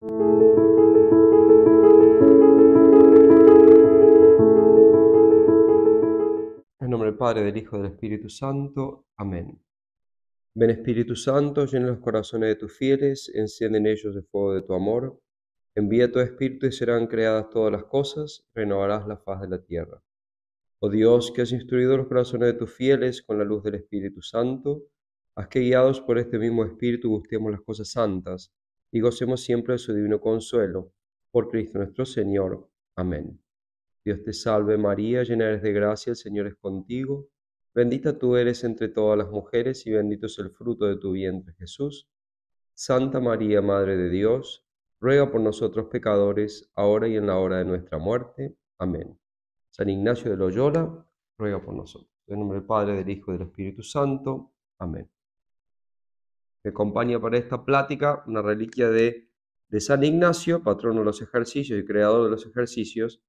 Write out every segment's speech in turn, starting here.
En nombre del Padre, del Hijo y del Espíritu Santo. Amén. Ven Espíritu Santo, llena los corazones de tus fieles, enciende en ellos el fuego de tu amor. Envía tu Espíritu y serán creadas todas las cosas, renovarás la faz de la tierra. Oh Dios, que has instruido los corazones de tus fieles con la luz del Espíritu Santo, haz que guiados por este mismo Espíritu busquemos las cosas santas y gocemos siempre de su divino consuelo. Por Cristo nuestro Señor. Amén. Dios te salve María, llena eres de gracia, el Señor es contigo. Bendita tú eres entre todas las mujeres y bendito es el fruto de tu vientre, Jesús. Santa María, Madre de Dios, ruega por nosotros pecadores, ahora y en la hora de nuestra muerte. Amén. San Ignacio de Loyola, ruega por nosotros. En nombre del Padre, del Hijo y del Espíritu Santo. Amén. Me acompaña para esta plática una reliquia de San Ignacio, patrono de los ejercicios y creador de los ejercicios,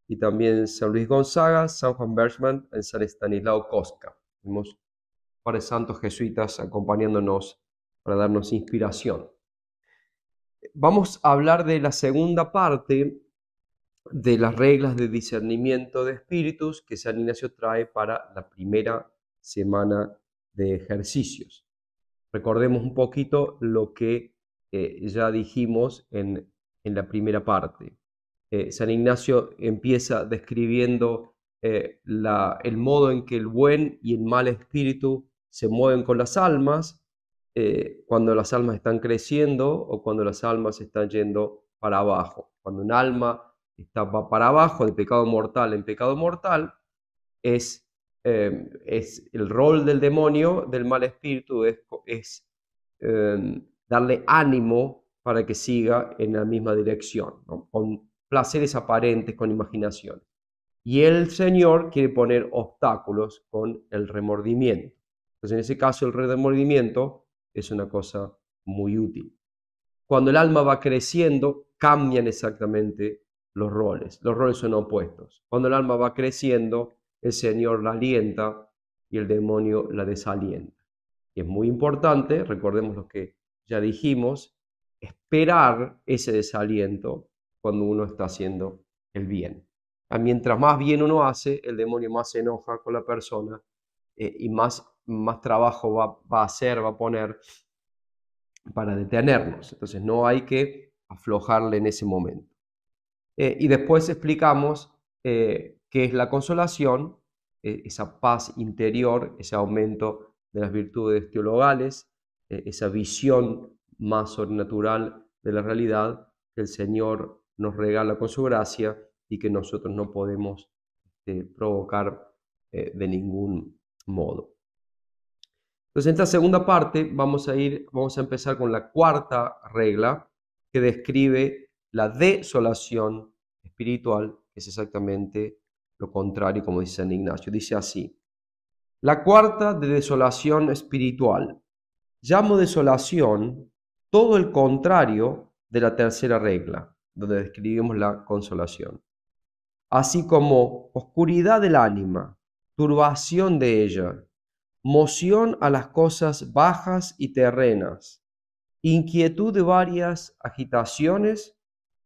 y también San Luis Gonzaga, San Juan Berchmans y San Estanislao Kostka. Tenemos pares santos jesuitas acompañándonos para darnos inspiración. Vamos a hablar de la segunda parte de las reglas de discernimiento de espíritus que San Ignacio trae para la primera semana de ejercicios. Recordemos un poquito lo que ya dijimos en la primera parte. San Ignacio empieza describiendo el modo en que el buen y el mal espíritu se mueven con las almas, cuando las almas están creciendo o cuando las almas están yendo para abajo. Cuando un alma va para abajo, de pecado mortal en pecado mortal, es el rol del demonio, del mal espíritu, es darle ánimo para que siga en la misma dirección, ¿no? Con placeres aparentes, con imaginación. Y el Señor quiere poner obstáculos con el remordimiento. Entonces, en ese caso, el remordimiento es una cosa muy útil. Cuando el alma va creciendo, cambian exactamente los roles. Los roles son opuestos. Cuando el alma va creciendo, el Señor la alienta y el demonio la desalienta. Y es muy importante, recordemos lo que ya dijimos, esperar ese desaliento cuando uno está haciendo el bien. Mientras más bien uno hace, el demonio más se enoja con la persona y más trabajo va a poner para detenernos. Entonces no hay que aflojarle en ese momento. Y después explicamos qué es la consolación, esa paz interior, ese aumento de las virtudes teologales, esa visión más sobrenatural de la realidad que el Señor nos regala con su gracia y que nosotros no podemos provocar de ningún modo. Entonces, en esta segunda parte vamos a empezar con la cuarta regla que describe la desolación espiritual, que es exactamente lo contrario, como dice San Ignacio. Dice así: la cuarta de desolación espiritual. Llamo desolación todo el contrario de la tercera regla, donde describimos la consolación. Así como oscuridad del ánima, turbación de ella, moción a las cosas bajas y terrenas, inquietud de varias agitaciones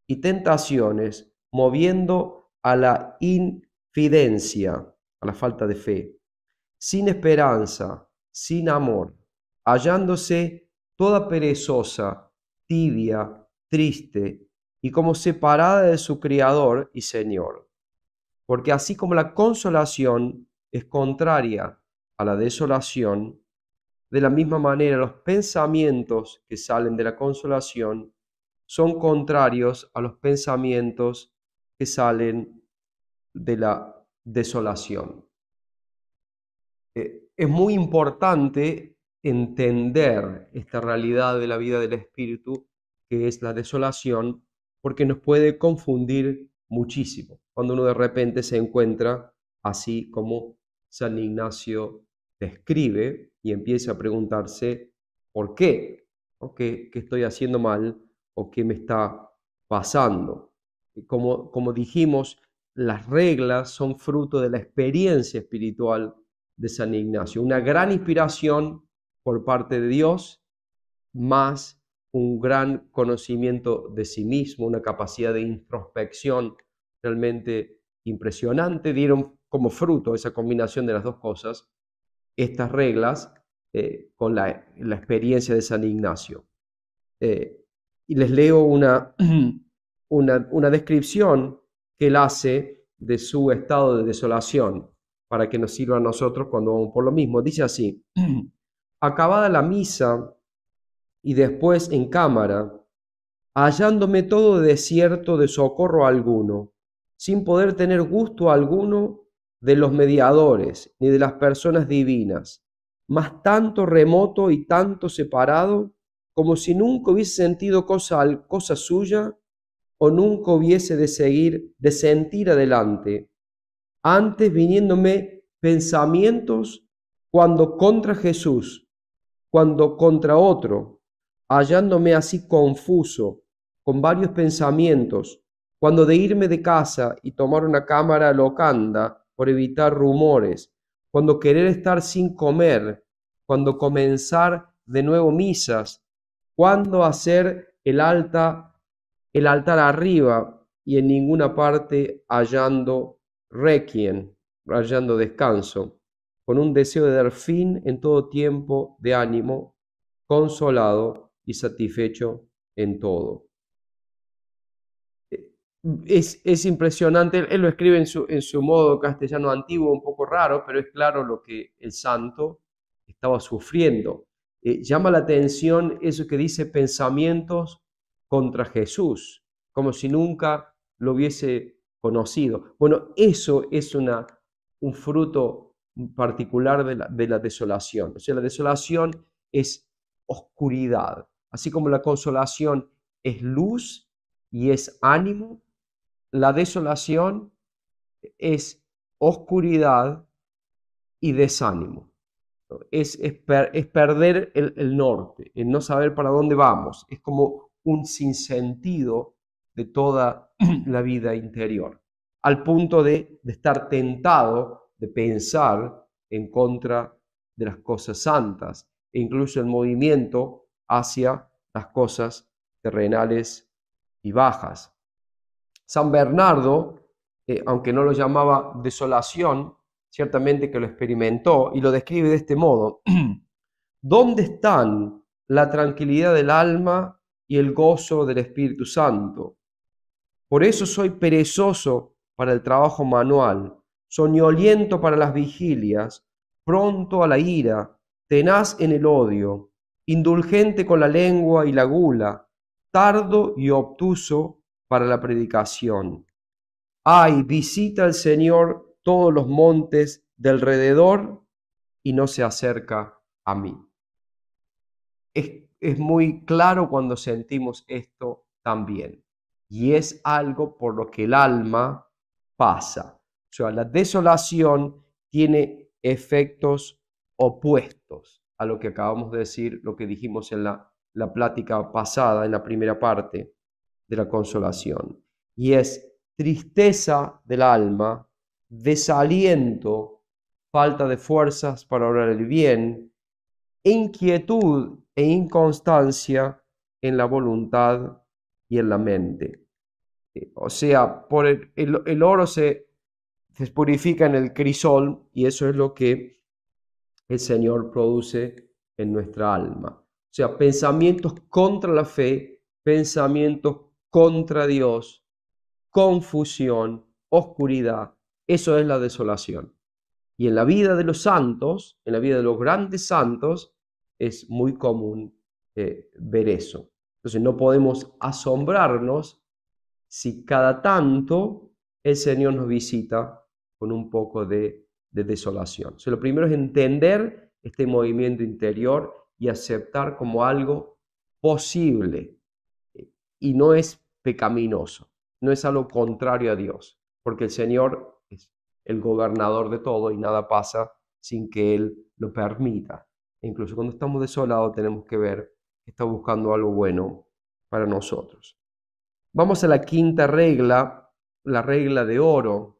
y tentaciones, moviendo a la infidencia, a la falta de fe, sin esperanza, sin amor, hallándose toda perezosa, tibia, triste y como separada de su Criador y Señor. Porque así como la consolación es contraria a la desolación, de la misma manera los pensamientos que salen de la consolación son contrarios a los pensamientos que salen de la desolación. Es muy importante entender esta realidad de la vida del espíritu, que es la desolación, porque nos puede confundir muchísimo cuando uno de repente se encuentra así como San Ignacio describe y empieza a preguntarse por qué, ¿no? ¿Qué estoy haciendo mal o qué me está pasando? Como dijimos, las reglas son fruto de la experiencia espiritual de San Ignacio, una gran inspiración por parte de Dios, más un gran conocimiento de sí mismo, una capacidad de introspección realmente impresionante. Dieron como fruto esa combinación de las dos cosas, estas reglas, con la experiencia de San Ignacio. Y les leo una descripción que él hace de su estado de desolación para que nos sirva a nosotros cuando vamos por lo mismo. Dice así: acabada la misa y después en cámara, hallándome todo desierto de socorro alguno, sin poder tener gusto alguno de los mediadores ni de las personas divinas, mas tanto remoto y tanto separado como si nunca hubiese sentido cosa suya o nunca hubiese de sentir adelante, antes viniéndome pensamientos cuando contra Jesús, cuando contra otro, hallándome así confuso, con varios pensamientos, cuando de irme de casa y tomar una cámara locanda por evitar rumores, cuando querer estar sin comer, cuando comenzar de nuevo misas, cuando hacer el altar arriba y en ninguna parte hallando requiem, hallando descanso, con un deseo de dar fin en todo tiempo de ánimo, consolado y satisfecho en todo. Es impresionante, él lo escribe en su modo castellano antiguo, un poco raro, pero es claro lo que el santo estaba sufriendo. Llama la atención eso que dice pensamientos contra Jesús, como si nunca lo hubiese conocido. Bueno, eso es un fruto particular de la desolación. O sea, la desolación es oscuridad, así como la consolación es luz y es ánimo. La desolación es oscuridad y desánimo. Es perder el norte, el no saber para dónde vamos. Es como un sinsentido de toda la vida interior, al punto de estar tentado de pensar en contra de las cosas santas, e incluso el movimiento hacia las cosas terrenales y bajas. San Bernardo, aunque no lo llamaba desolación, ciertamente que lo experimentó y lo describe de este modo: ¿dónde están la tranquilidad del alma y el gozo del Espíritu Santo? Por eso soy perezoso para el trabajo manual, soñoliento para las vigilias, pronto a la ira, tenaz en el odio, indulgente con la lengua y la gula, tardo y obtuso para la predicación. Ay, visita el Señor todos los montes de alrededor y no se acerca a mí. Es muy claro cuando sentimos esto también. Y es algo por lo que el alma pasa. O sea, la desolación tiene efectos opuestos a lo que acabamos de decir, lo que dijimos en la plática pasada, en la primera parte de la consolación. Y es tristeza del alma, desaliento, falta de fuerzas para obrar el bien, inquietud e inconstancia en la voluntad y en la mente. O sea, por el oro se purifica en el crisol y eso es lo que el Señor produce en nuestra alma. O sea, pensamientos contra la fe, pensamientos contra Dios, confusión, oscuridad. Eso es la desolación. Y en la vida de los santos, en la vida de los grandes santos, es muy común ver eso. Entonces no podemos asombrarnos si cada tanto el Señor nos visita con un poco de desolación. O sea, lo primero es entender este movimiento interior y aceptar como algo posible y no es pecaminoso, no es algo contrario a Dios, porque el Señor es el gobernador de todo y nada pasa sin que Él lo permita. E incluso cuando estamos desolados tenemos que ver que está buscando algo bueno para nosotros. Vamos a la quinta regla, la regla de oro.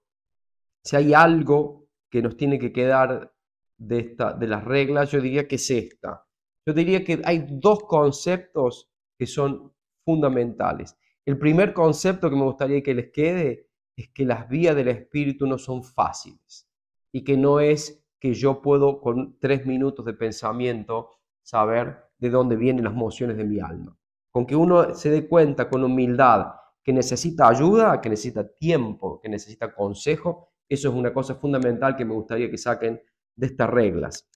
Si hay algo que nos tiene que quedar de las reglas, yo diría que es esta. Yo diría que hay dos conceptos que son fundamentales. El primer concepto que me gustaría que les quede es que las vías del Espíritu no son fáciles y que no es que yo puedo con 3 minutos de pensamiento saber de dónde vienen las emociones de mi alma. Con que uno se dé cuenta con humildad que necesita ayuda, que necesita tiempo, que necesita consejo, eso es una cosa fundamental que me gustaría que saquen de estas reglas.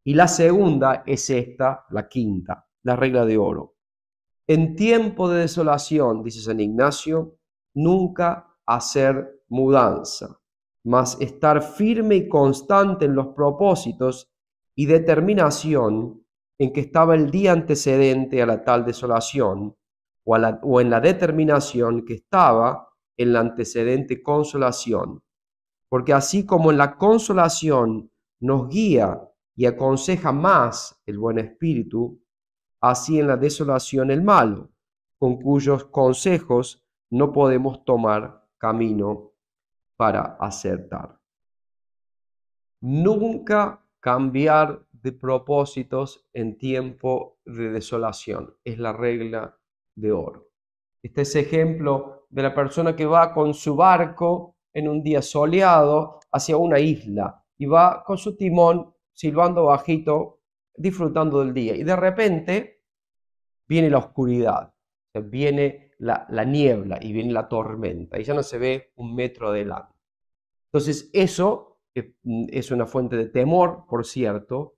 Y la segunda es esta, la quinta, la regla de oro. En tiempo de desolación, dice San Ignacio, nunca hacer mudanza, mas estar firme y constante en los propósitos y determinación en que estaba el día antecedente a la tal desolación, o en la determinación que estaba en la antecedente consolación. Porque así como en la consolación nos guía y aconseja más el buen espíritu, así en la desolación el malo, con cuyos consejos no podemos tomar camino para acertar. Nunca cambiar de propósitos en tiempo de desolación. Es la regla de oro. Este es ejemplo de la persona que va con su barco en un día soleado hacia una isla y va con su timón silbando bajito, disfrutando del día. Y de repente viene la oscuridad, viene la niebla y viene la tormenta y ya no se ve un metro adelante. Entonces eso es una fuente de temor, por cierto,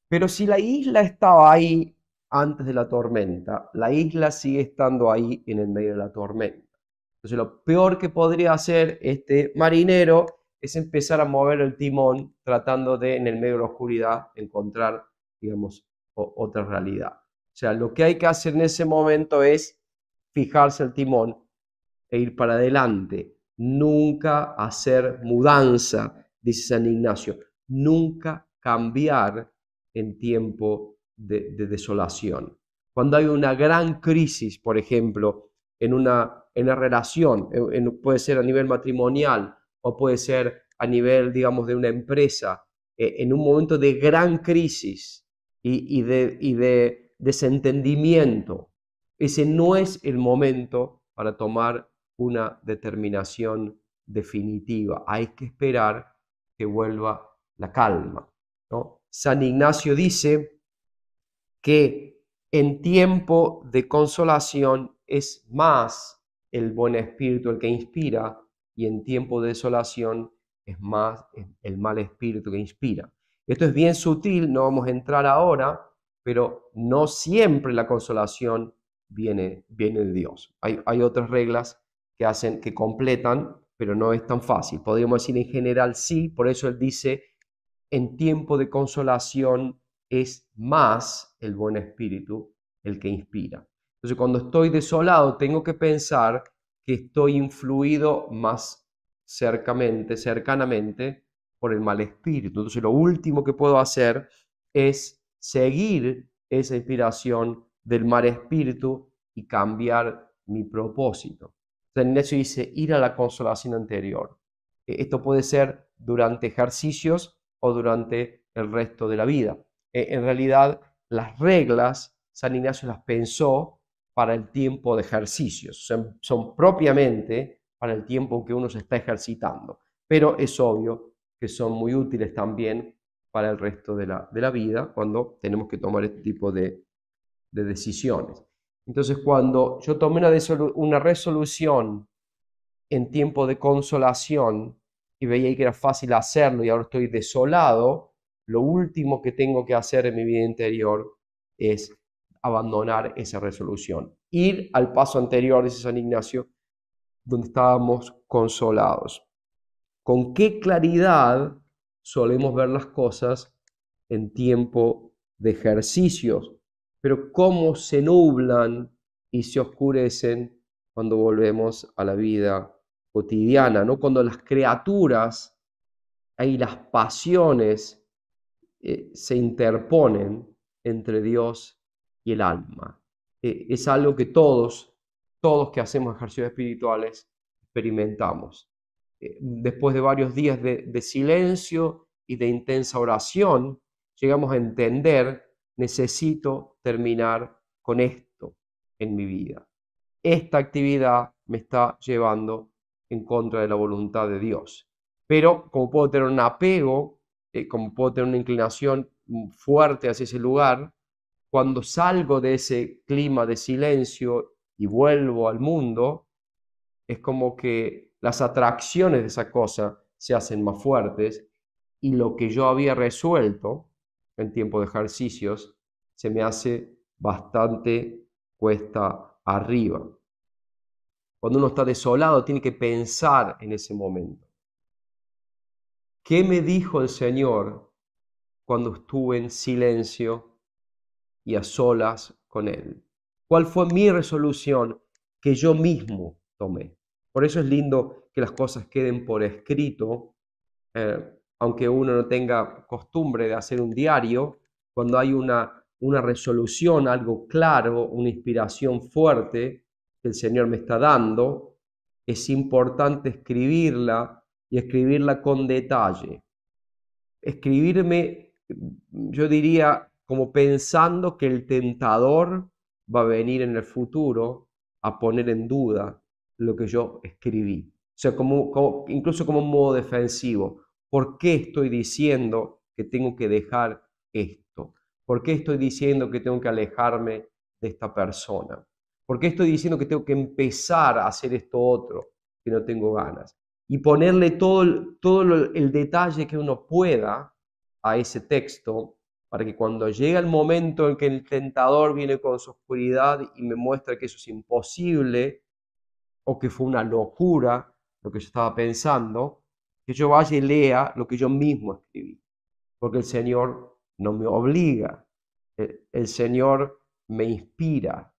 pero si la isla estaba ahí antes de la tormenta, la isla sigue estando ahí en el medio de la tormenta. Entonces lo peor que podría hacer este marinero es empezar a mover el timón tratando de, en el medio de la oscuridad, encontrar, digamos, otra realidad. O sea, lo que hay que hacer en ese momento es fijarse el timón e ir para adelante. Nunca hacer mudanza, dice San Ignacio. Nunca cambiar en tiempo de desolación. Cuando hay una gran crisis, por ejemplo, en una relación, puede ser a nivel matrimonial o puede ser a nivel, digamos, de una empresa, en un momento de gran crisis y de desentendimiento, ese no es el momento para tomar una determinación definitiva. Hay que esperar que vuelva la calma, ¿no? San Ignacio dice que en tiempo de consolación es más el buen espíritu el que inspira y en tiempo de desolación es más el mal espíritu que inspira. Esto es bien sutil, no vamos a entrar ahora, pero no siempre la consolación viene de Dios. Hay otras reglas que hacen, que completan, pero no es tan fácil. Podríamos decir en general sí, por eso él dice, en tiempo de consolación es más el buen espíritu el que inspira. Entonces, cuando estoy desolado, tengo que pensar que estoy influido más cercanamente por el mal espíritu. Entonces, lo último que puedo hacer es seguir esa inspiración del mal espíritu y cambiar mi propósito. San Ignacio dice ir a la consolación anterior. Esto puede ser durante ejercicios o durante el resto de la vida. En realidad, las reglas, San Ignacio las pensó para el tiempo de ejercicios, son propiamente para el tiempo en que uno se está ejercitando, pero es obvio que son muy útiles también para el resto de la vida cuando tenemos que tomar este tipo de decisiones. Entonces, cuando yo tomé una resolución en tiempo de consolación y veía que era fácil hacerlo y ahora estoy desolado, lo último que tengo que hacer en mi vida interior es abandonar esa resolución. Ir al paso anterior, dice San Ignacio, donde estábamos consolados. ¿Con qué claridad solemos ver las cosas en tiempo de ejercicios? Pero cómo se nublan y se oscurecen cuando volvemos a la vida cotidiana, ¿no? Cuando las criaturas y las pasiones se interponen entre Dios y el alma. Es algo que todos que hacemos ejercicios espirituales experimentamos. Después de varios días de silencio y de intensa oración, llegamos a entender, necesito terminar con esto. en mi vida. Esta actividad me está llevando en contra de la voluntad de Dios. Pero como puedo tener un apego, como puedo tener una inclinación fuerte hacia ese lugar, cuando salgo de ese clima de silencio y vuelvo al mundo, es como que las atracciones de esa cosa se hacen más fuertes y lo que yo había resuelto en tiempo de ejercicios se me hace bastante cuesta arriba. Cuando uno está desolado, tiene que pensar en ese momento. ¿Qué me dijo el Señor cuando estuve en silencio y a solas con Él? ¿Cuál fue mi resolución que yo mismo tomé? Por eso es lindo que las cosas queden por escrito, aunque uno no tenga costumbre de hacer un diario, cuando hay una resolución, algo claro, una inspiración fuerte que el Señor me está dando, es importante escribirla y escribirla con detalle. Escribirme, yo diría, como pensando que el tentador va a venir en el futuro a poner en duda lo que yo escribí. O sea, incluso como un modo defensivo. ¿Por qué estoy diciendo que tengo que dejar esto? ¿Por qué estoy diciendo que tengo que alejarme de esta persona? ¿Por qué estoy diciendo que tengo que empezar a hacer esto otro que no tengo ganas? Y ponerle todo el detalle que uno pueda a ese texto para que cuando llega el momento en que el tentador viene con su oscuridad y me muestra que eso es imposible o que fue una locura lo que yo estaba pensando, que yo vaya y lea lo que yo mismo escribí. Porque el Señor no me obliga, el Señor me inspira.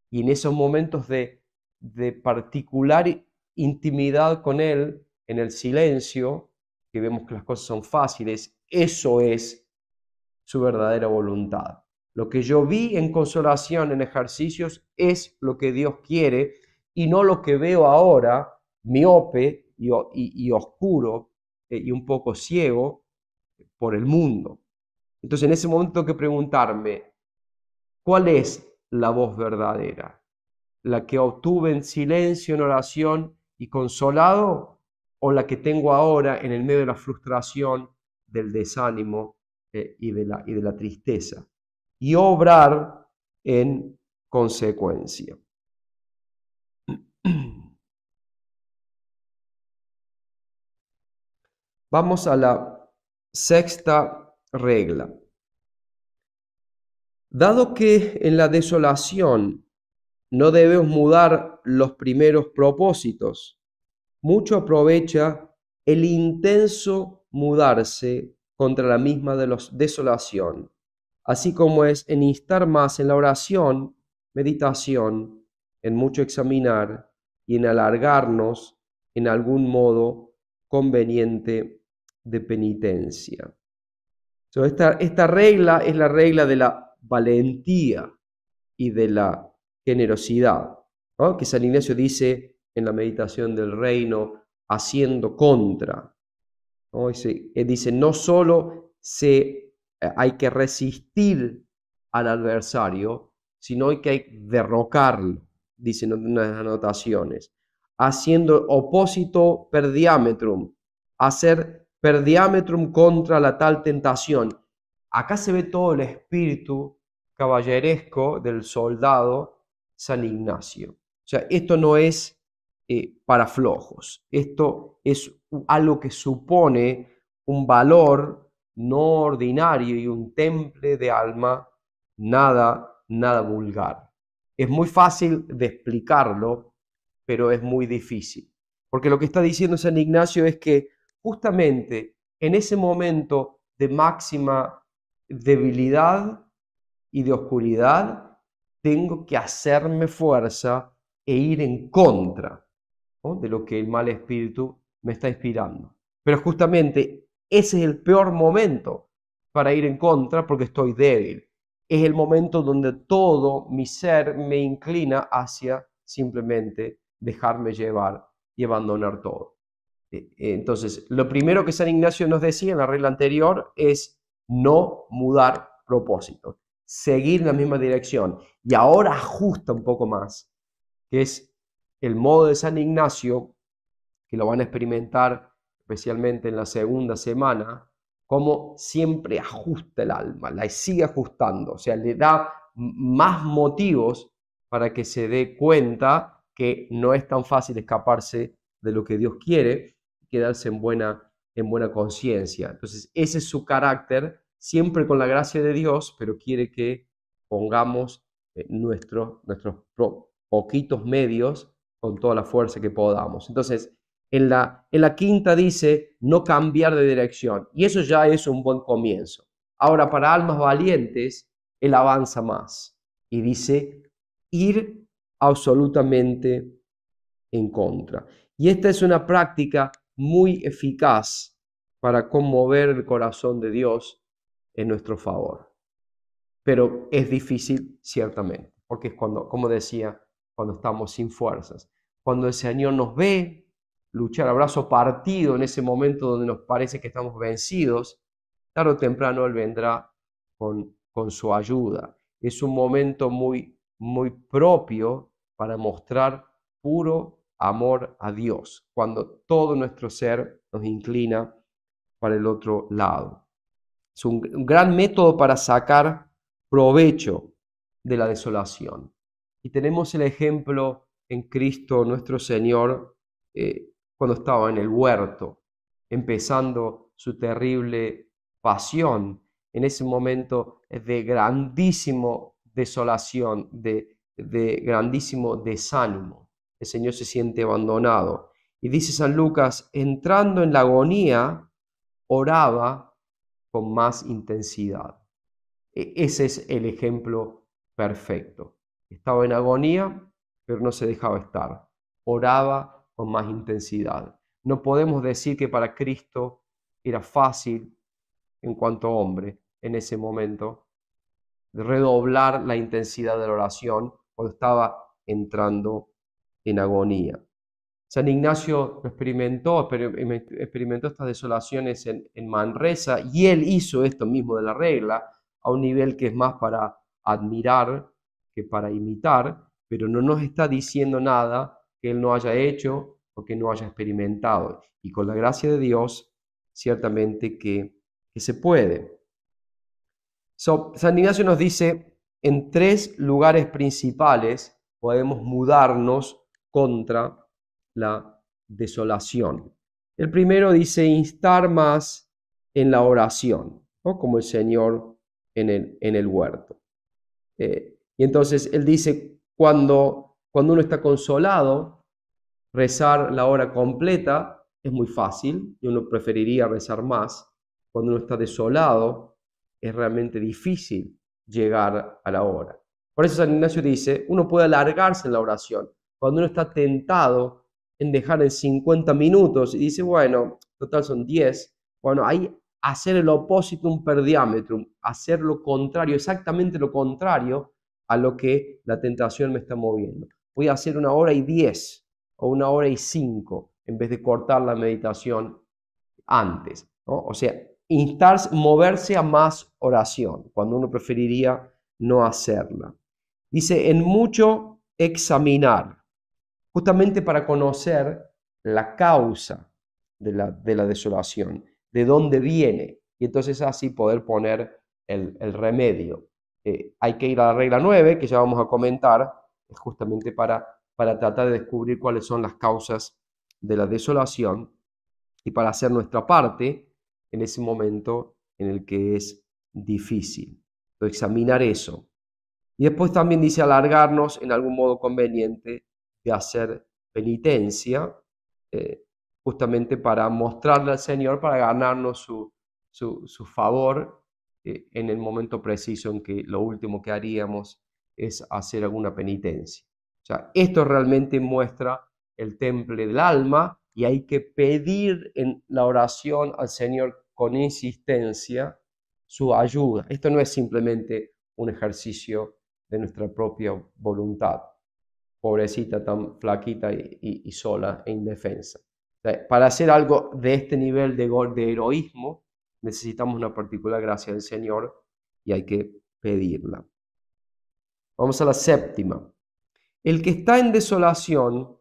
Y en esos momentos de particular intimidad con Él, en el silencio, que vemos que las cosas son fáciles, eso es su verdadera voluntad. Lo que yo vi en consolación, en ejercicios, es lo que Dios quiere y no lo que veo ahora, miope y oscuro y un poco ciego por el mundo. Entonces en ese momento tengo que preguntarme, ¿cuál es la voz verdadera? ¿La que obtuve en silencio, en oración y consolado? ¿O la que tengo ahora en el medio de la frustración, del desánimo y de la tristeza? Y obrar en consecuencia. Vamos a la sexta regla. Dado que en la desolación no debemos mudar los primeros propósitos, mucho aprovecha el intenso mudarse contra la misma desolación, así como es en instar más en la oración, meditación, en mucho examinar y en alargarnos en algún modo conveniente de penitencia. Esta regla es la regla de la valentía y de la generosidad, ¿no? Que San Ignacio dice en la meditación del reino, haciendo contra, ¿no? Dice, no solo hay que resistir al adversario, sino que hay que derrocarlo, dicen en unas anotaciones, haciendo opósito per diametrum, hacer per diametrum contra la tal tentación. Acá se ve todo el espíritu caballeresco del soldado San Ignacio. O sea, esto no es para flojos, esto es algo que supone un valor no ordinario y un temple de alma nada vulgar. Es muy fácil de explicarlo, pero es muy difícil. Porque lo que está diciendo San Ignacio es que justamente en ese momento de máxima debilidad y de oscuridad, tengo que hacerme fuerza e ir en contra, ¿no?, de lo que el mal espíritu me está inspirando. Pero justamente ese es el peor momento para ir en contra porque estoy débil. Es el momento donde todo mi ser me inclina hacia simplemente dejarme llevar y abandonar todo. Entonces, lo primero que San Ignacio nos decía en la regla anterior es no mudar propósitos. seguir en la misma dirección. Y ahora ajusta un poco más, que es el modo de San Ignacio, que lo van a experimentar especialmente en la segunda semana, como siempre ajusta el alma, la sigue ajustando, o sea, le da más motivos para que se dé cuenta que no es tan fácil escaparse de lo que Dios quiere, quedarse en buena conciencia. Entonces, ese es su carácter, siempre con la gracia de Dios, pero quiere que pongamos nuestros poquitos medios con toda la fuerza que podamos. Entonces, en la quinta dice no cambiar de dirección, y eso ya es un buen comienzo. Ahora, para almas valientes, él avanza más y dice ir absolutamente en contra. Y esta es una práctica muy eficaz para conmover el corazón de Dios en nuestro favor. Pero es difícil, ciertamente, porque es cuando, como decía, cuando estamos sin fuerzas. Cuando el Señor nos ve luchar a brazo partido en ese momento donde nos parece que estamos vencidos, tarde o temprano Él vendrá con su ayuda. Es un momento muy, muy propio para mostrar puro amor a Dios, cuando todo nuestro ser nos inclina para el otro lado. Es un gran método para sacar provecho de la desolación. Y tenemos el ejemplo en Cristo nuestro Señor cuando estaba en el huerto, empezando su terrible pasión, en ese momento de grandísimo desolación, de grandísimo desánimo. El Señor se siente abandonado. Y dice San Lucas, entrando en la agonía, oraba con más intensidad. Ese es el ejemplo perfecto. Estaba en agonía, pero no se dejaba estar. Oraba con más intensidad. No podemos decir que para Cristo era fácil, en cuanto hombre, en ese momento, redoblar la intensidad de la oración cuando estaba entrando en agonía. San Ignacio experimentó estas desolaciones en Manresa, y él hizo esto mismo de la regla a un nivel que es más para admirar que para imitar, pero no nos está diciendo nada que él no haya hecho o que no haya experimentado. Y con la gracia de Dios, ciertamente que se puede. San Ignacio nos dice, en 3 lugares principales podemos mudarnos contra la desolación. El primero dice instar más en la oración, ¿no? Como el Señor en el huerto. Y entonces él dice, cuando uno está consolado, rezar la hora completa es muy fácil y uno preferiría rezar más. Cuando uno está desolado, es realmente difícil llegar a la hora. Por eso San Ignacio dice, uno puede alargarse en la oración. Cuando uno está tentado en dejar en 50 minutos y dice, bueno, total son 10, bueno, ahí hacer el oppositum per diametrum, hacer lo contrario, exactamente lo contrario a lo que la tentación me está moviendo. Voy a hacer 1 hora y 10 o 1 hora y 5 en vez de cortar la meditación antes, ¿no? O sea, moverse a más oración, cuando uno preferiría no hacerla. Dice, en mucho examinar, justamente para conocer la causa de la desolación, de dónde viene, y entonces así poder poner el remedio. Hay que ir a la regla 9, que ya vamos a comentar, es justamente para tratar de descubrir cuáles son las causas de la desolación y para hacer nuestra parte en ese momento en el que es difícil. Entonces, examinar eso. Y después también dice alargarnos en algún modo conveniente de hacer penitencia, justamente para mostrarle al Señor, para ganarnos su favor en el momento preciso en que lo último que haríamos es hacer alguna penitencia. O sea, esto realmente muestra el temple del alma y hay que pedir en la oración al Señor con insistencia su ayuda. Esto no es simplemente un ejercicio de nuestra propia voluntad, pobrecita, tan flaquita y sola e indefensa. O sea, para hacer algo de este nivel de heroísmo necesitamos una particular gracia del Señor y hay que pedirla. Vamos a la séptima. El que está en desolación,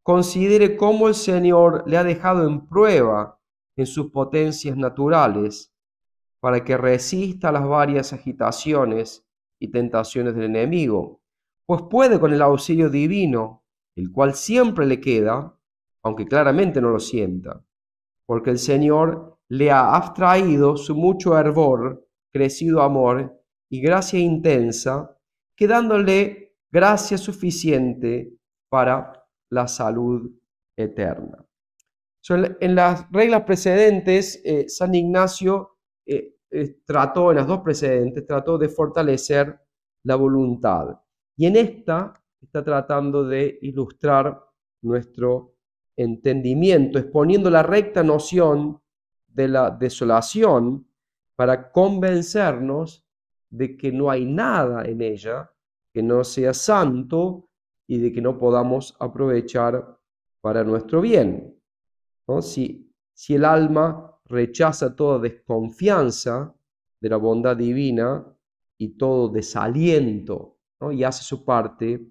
considere cómo el Señor le ha dejado en prueba en sus potencias naturales para que resista las varias agitaciones y tentaciones del enemigo, pues puede con el auxilio divino, el cual siempre le queda, aunque claramente no lo sienta, porque el Señor le ha abstraído su mucho hervor, crecido amor y gracia intensa, quedándole gracia suficiente para la salud eterna. En las reglas precedentes, San Ignacio trató, en las dos precedentes, trató de fortalecer la voluntad. Y en esta está tratando de ilustrar nuestro entendimiento, exponiendo la recta noción de la desolación para convencernos de que no hay nada en ella que no sea santo y de que no podamos aprovechar para nuestro bien, ¿no? Si el alma rechaza toda desconfianza de la bondad divina y todo desaliento, ¿no? Y hace su parte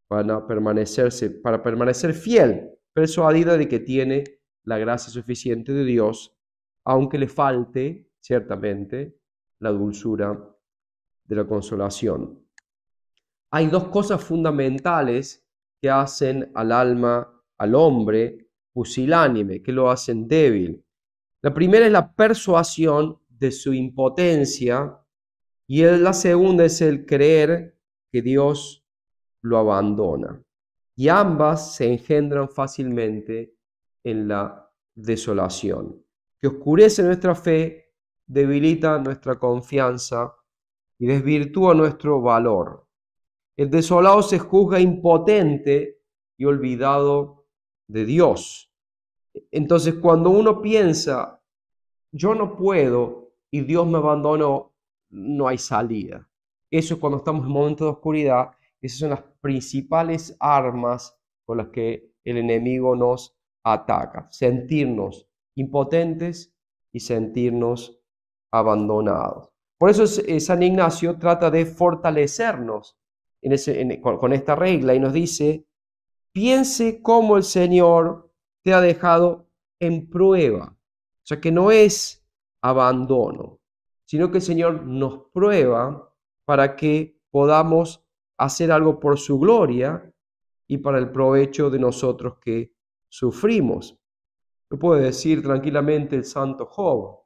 para permanecer fiel, persuadida de que tiene la gracia suficiente de Dios, aunque le falte ciertamente la dulzura de la consolación. Hay dos cosas fundamentales que hacen al alma, al hombre, pusilánime, que lo hacen débil. La primera es la persuasión de su impotencia y la segunda es el creer que Dios lo abandona. Y ambas se engendran fácilmente en la desolación, que oscurece nuestra fe, debilita nuestra confianza y desvirtúa nuestro valor. El desolado se juzga impotente y olvidado de Dios. Entonces, cuando uno piensa, yo no puedo y Dios me abandonó, no hay salida. Eso es cuando estamos en momentos de oscuridad. Esas son las principales armas con las que el enemigo nos ataca. Sentirnos impotentes y sentirnos abandonados. Por eso San Ignacio trata de fortalecernos con esta regla y nos dice, piense cómo el Señor te ha dejado en prueba. O sea, que no es abandono, sino que el Señor nos prueba para que podamos hacer algo por su gloria y para el provecho de nosotros que sufrimos. Lo puede decir tranquilamente el santo Job,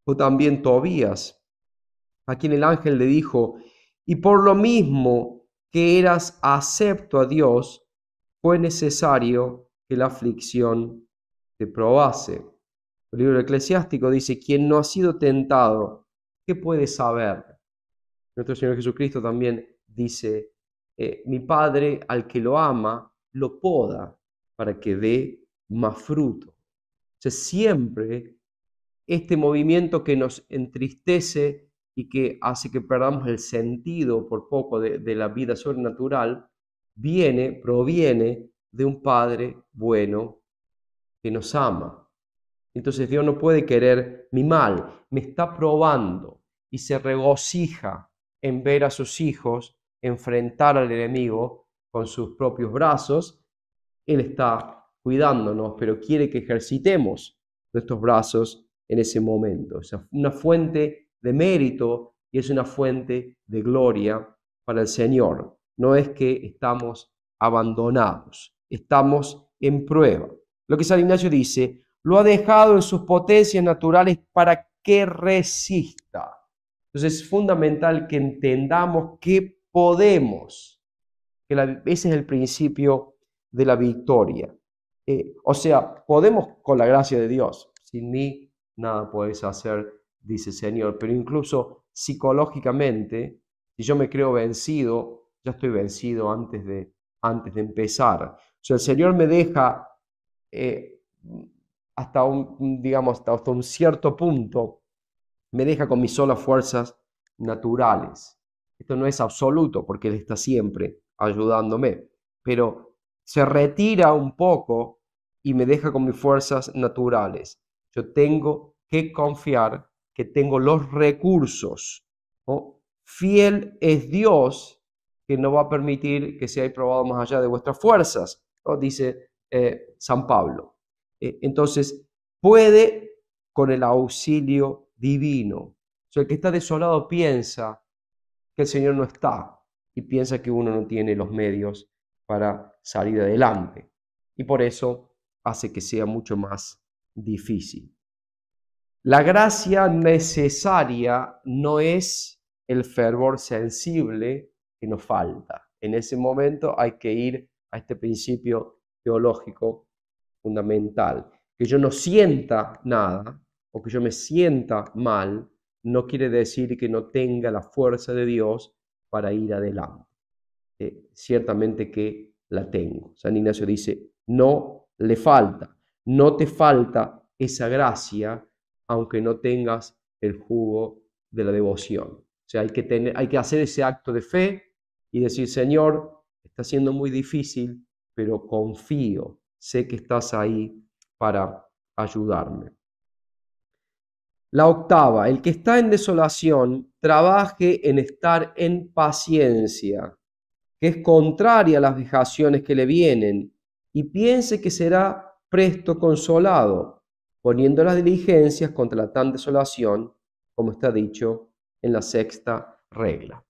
o también Tobías, a quien el ángel le dijo, y por lo mismo que eras acepto a Dios, fue necesario que la aflicción te probase. El libro eclesiástico dice, quien no ha sido tentado, ¿qué puede saber? Nuestro Señor Jesucristo también dice, mi Padre al que lo ama, lo poda para que dé más fruto. O sea, siempre este movimiento que nos entristece y que hace que perdamos el sentido por poco de la vida sobrenatural, proviene de un Padre bueno que nos ama. Entonces Dios no puede querer mi mal, me está probando y se regocija en ver a sus hijos enfrentar al enemigo con sus propios brazos. Él está cuidándonos, pero quiere que ejercitemos nuestros brazos en ese momento. Es una fuente de mérito y es una fuente de gloria para el Señor. No es que estamos abandonados, estamos en prueba. Lo que San Ignacio dice, lo ha dejado en sus potencias naturales para que resista. Entonces es fundamental que entendamos que podemos, ese es el principio de la victoria. O sea, podemos con la gracia de Dios. Sin mí nada podéis hacer, dice el Señor. Pero incluso psicológicamente, si yo me creo vencido, ya estoy vencido antes de empezar. O sea, el Señor me deja hasta un cierto punto, me deja con mis solas fuerzas naturales. Esto no es absoluto porque Él está siempre ayudándome, pero se retira un poco y me deja con mis fuerzas naturales. Yo tengo que confiar que tengo los recursos, ¿no?, fiel es Dios, que no va a permitir que seáis probados más allá de vuestras fuerzas, ¿no? Dice San Pablo. Entonces, puede con el auxilio divino. O sea, el que está desolado piensa que el Señor no está y piensa que uno no tiene los medios para salir adelante. Y por eso hace que sea mucho más difícil. La gracia necesaria no es el fervor sensible que nos falta. En ese momento hay que ir a este principio teológico fundamental. Que yo no sienta nada o que yo me sienta mal no quiere decir que no tenga la fuerza de Dios para ir adelante. Ciertamente que la tengo. San Ignacio dice, no le falta, no te falta esa gracia, aunque no tengas el jugo de la devoción. O sea, hay que hacer ese acto de fe y decir, Señor, está siendo muy difícil, pero confío, sé que estás ahí para ayudarme. La octava, el que está en desolación, trabaje en estar en paciencia, que es contraria a las vejaciones que le vienen, y piense que será presto consolado, poniendo las diligencias contra la tan desolación, como está dicho en la sexta regla.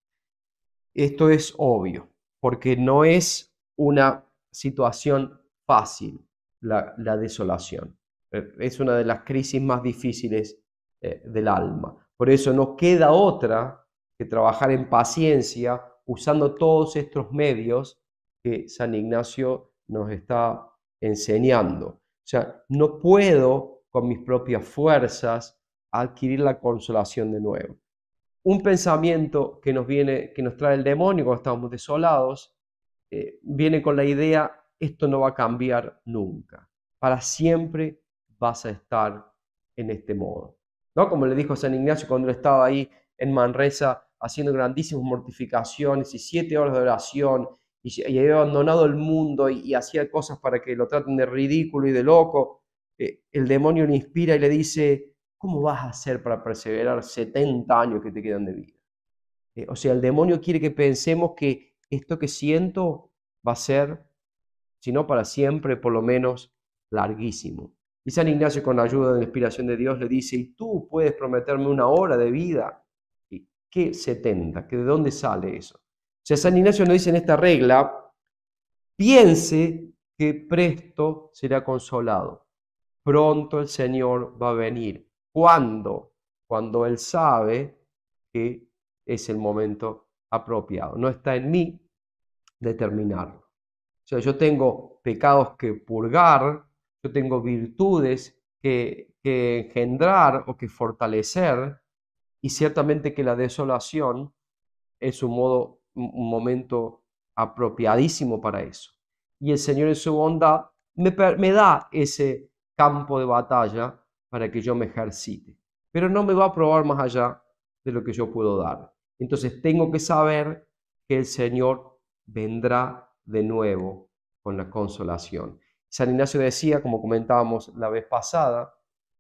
Esto es obvio, porque no es una situación fácil la desolación. Es una de las crisis más difíciles del alma. Por eso no queda otra que trabajar en paciencia usando todos estos medios que San Ignacio nos está enseñando. O sea, no puedo con mis propias fuerzas adquirir la consolación de nuevo. Un pensamiento que nos trae el demonio cuando estamos desolados, viene con la idea, esto no va a cambiar nunca. Para siempre vas a estar en este modo. ¿No? Como le dijo San Ignacio cuando él estaba ahí en Manresa haciendo grandísimas mortificaciones y 7 horas de oración y había abandonado el mundo y hacía cosas para que lo traten de ridículo y de loco. El demonio le inspira y le dice, ¿cómo vas a hacer para perseverar 70 años que te quedan de vida? O sea, el demonio quiere que pensemos que esto que siento va a ser, si no para siempre, por lo menos larguísimo. Y San Ignacio, con la ayuda de la inspiración de Dios, le dice, ¿y tú puedes prometerme 1 hora de vida? ¿Y qué 70? ¿De dónde sale eso? O sea, San Ignacio nos dice en esta regla, piense que presto será consolado. Pronto el Señor va a venir. ¿Cuándo? Cuando Él sabe que es el momento apropiado. No está en mí determinarlo. O sea, yo tengo pecados que purgar, yo tengo virtudes que engendrar o que fortalecer, y ciertamente que la desolación es un momento apropiadísimo para eso. Y el Señor en su bondad me da ese campo de batalla para que yo me ejercite, pero no me va a probar más allá de lo que yo puedo dar. Entonces tengo que saber que el Señor vendrá de nuevo con la consolación. San Ignacio decía, como comentábamos la vez pasada,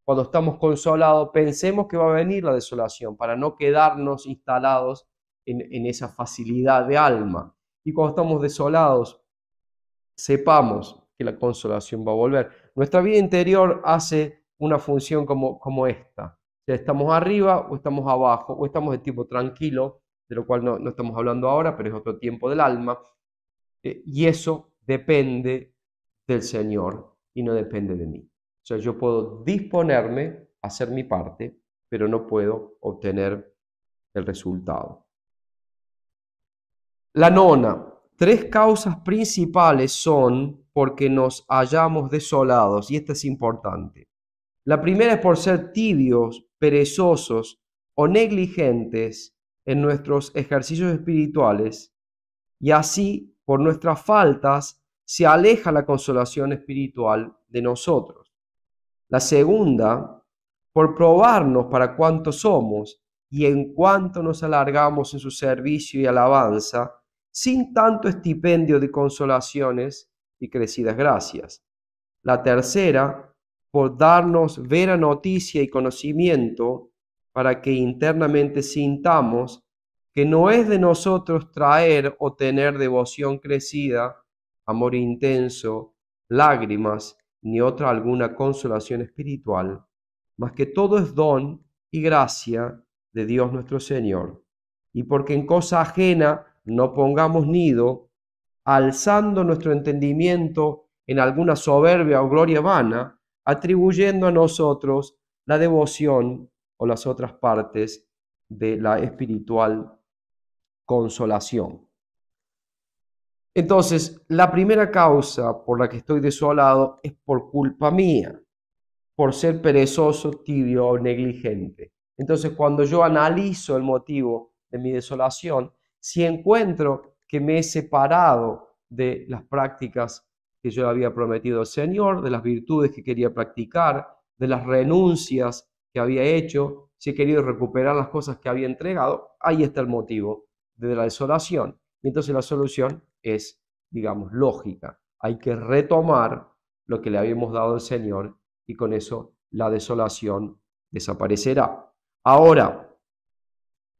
cuando estamos consolados, pensemos que va a venir la desolación para no quedarnos instalados en esa facilidad de alma. Y cuando estamos desolados, sepamos que la consolación va a volver. Nuestra vida interior hace una función como esta. O sea, estamos arriba o estamos abajo, o estamos de tipo tranquilo, de lo cual no estamos hablando ahora, pero es otro tiempo del alma. Y eso depende del Señor y no depende de mí. O sea, yo puedo disponerme a hacer mi parte, pero no puedo obtener el resultado. La nona, 3 causas principales son porque nos hallamos desolados, y esta es importante. La primera es por ser tibios, perezosos o negligentes en nuestros ejercicios espirituales, y así, por nuestras faltas, se aleja la consolación espiritual de nosotros. La segunda, por probarnos para cuánto somos y en cuánto nos alargamos en su servicio y alabanza, sin tanto estipendio de consolaciones y crecidas gracias. La tercera, por darnos vera noticia y conocimiento para que internamente sintamos que no es de nosotros traer o tener devoción crecida, amor intenso, lágrimas, ni otra alguna consolación espiritual, mas que todo es don y gracia de Dios nuestro Señor, y porque en cosa ajena no pongamos nido, alzando nuestro entendimiento en alguna soberbia o gloria vana, atribuyendo a nosotros la devoción o las otras partes de la espiritual consolación. Entonces, la primera causa por la que estoy desolado es por culpa mía, por ser perezoso, tibio o negligente. Entonces, cuando yo analizo el motivo de mi desolación, si encuentro que me he separado de las prácticas que yo había prometido al Señor, de las virtudes que quería practicar, de las renuncias que había hecho, si he querido recuperar las cosas que había entregado, ahí está el motivo de la desolación. Y entonces la solución es, digamos, lógica. Hay que retomar lo que le habíamos dado al Señor y con eso la desolación desaparecerá. Ahora,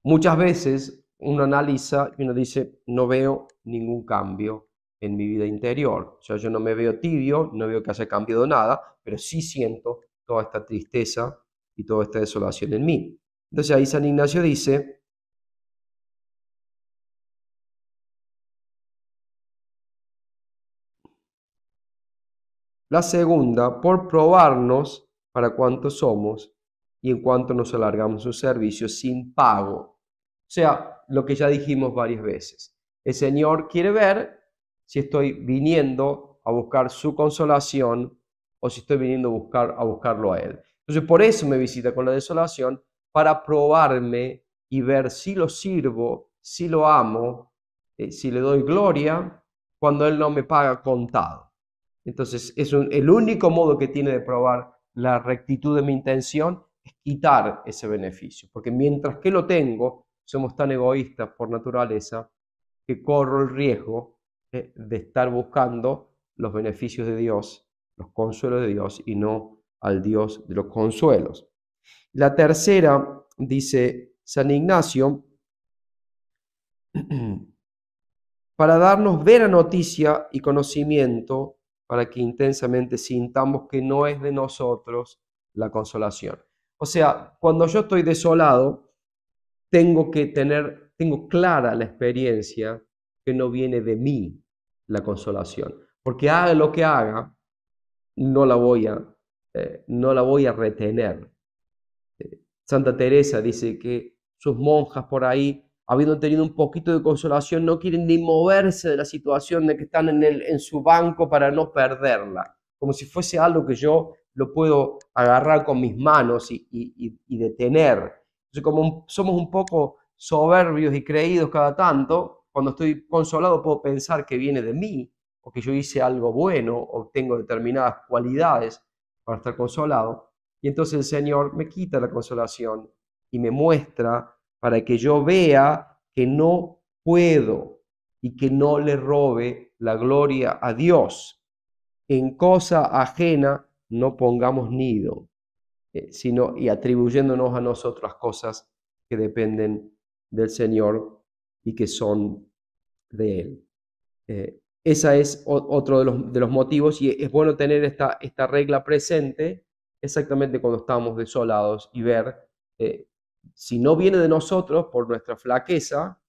muchas veces uno analiza y uno dice, no veo ningún cambio en mi vida interior. O sea, yo no me veo tibio, no veo que haya cambiado nada, pero sí siento toda esta tristeza y toda esta desolación en mí. Entonces ahí San Ignacio dice, la segunda, por probarnos para cuánto somos y en cuánto nos alargamos su servicio sin pago. O sea, lo que ya dijimos varias veces. El Señor quiere ver si estoy viniendo a buscar su consolación o si estoy viniendo a buscarlo a Él. Entonces, por eso me visita con la desolación, para probarme y ver si lo sirvo, si lo amo, si le doy gloria, cuando Él no me paga contado. Entonces, el único modo que tiene de probar la rectitud de mi intención es quitar ese beneficio, porque mientras que lo tengo, somos tan egoístas por naturaleza que corro el riesgo de estar buscando los beneficios de Dios, los consuelos de Dios y no al Dios de los consuelos. La tercera, dice San Ignacio, para darnos vera noticia y conocimiento, para que intensamente sintamos que no es de nosotros la consolación. O sea, cuando yo estoy desolado, tengo clara la experiencia que no viene de mí la consolación. Porque haga lo que haga, no la voy a retener. Santa Teresa dice que sus monjas por ahí, habiendo tenido un poquito de consolación, no quieren ni moverse de la situación de que están en su banco para no perderla, como si fuese algo que yo lo puedo agarrar con mis manos y detener. Entonces, como somos un poco soberbios y creídos cada tanto, cuando estoy consolado puedo pensar que viene de mí, o que yo hice algo bueno, o tengo determinadas cualidades para estar consolado. Y entonces el Señor me quita la consolación y me muestra para que yo vea que no puedo y que no le robe la gloria a Dios. En cosa ajena no pongamos nido, sino y atribuyéndonos a nosotros las cosas que dependen del Señor y que son de Él. Esa es otro de los motivos, y es bueno tener esta regla presente exactamente cuando estamos desolados y ver si no viene de nosotros por nuestra flaqueza,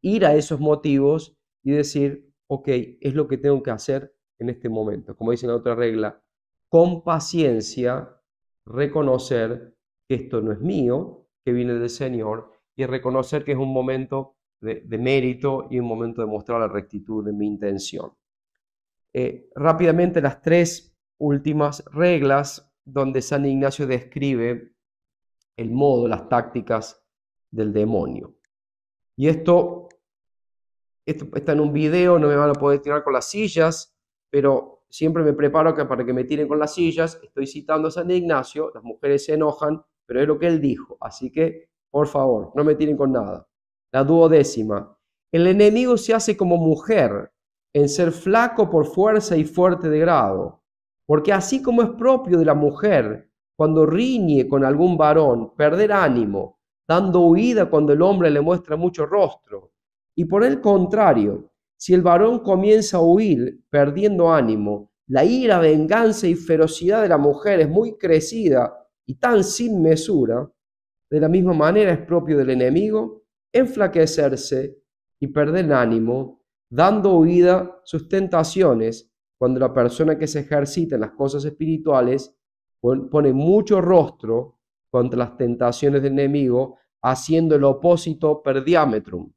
ir a esos motivos y decir, ok, es lo que tengo que hacer en este momento. Como dice la otra regla, con paciencia reconocer que esto no es mío, que viene del Señor, y reconocer que es un momento de mérito y un momento de mostrar la rectitud de mi intención. Rápidamente las tres últimas reglas donde San Ignacio describe el modo, las tácticas del demonio. Y esto está en un video, no me van a poder tirar con las sillas, pero siempre me preparo para que me tiren con las sillas. Estoy citando a San Ignacio, las mujeres se enojan, pero es lo que él dijo, así que por favor, no me tiren con nada. La 12ª. El enemigo se hace como mujer en ser flaco por fuerza y fuerte de grado, porque así como es propio de la mujer, cuando riñe con algún varón, perder ánimo, dando huida cuando el hombre le muestra mucho rostro. Y por el contrario, si el varón comienza a huir, perdiendo ánimo, la ira, venganza y ferocidad de la mujer es muy crecida y tan sin mesura, de la misma manera es propio del enemigo enflaquecerse y perder el ánimo, dando huida sus tentaciones, cuando la persona que se ejercita en las cosas espirituales pone mucho rostro contra las tentaciones del enemigo, haciendo el opósito per diametrum.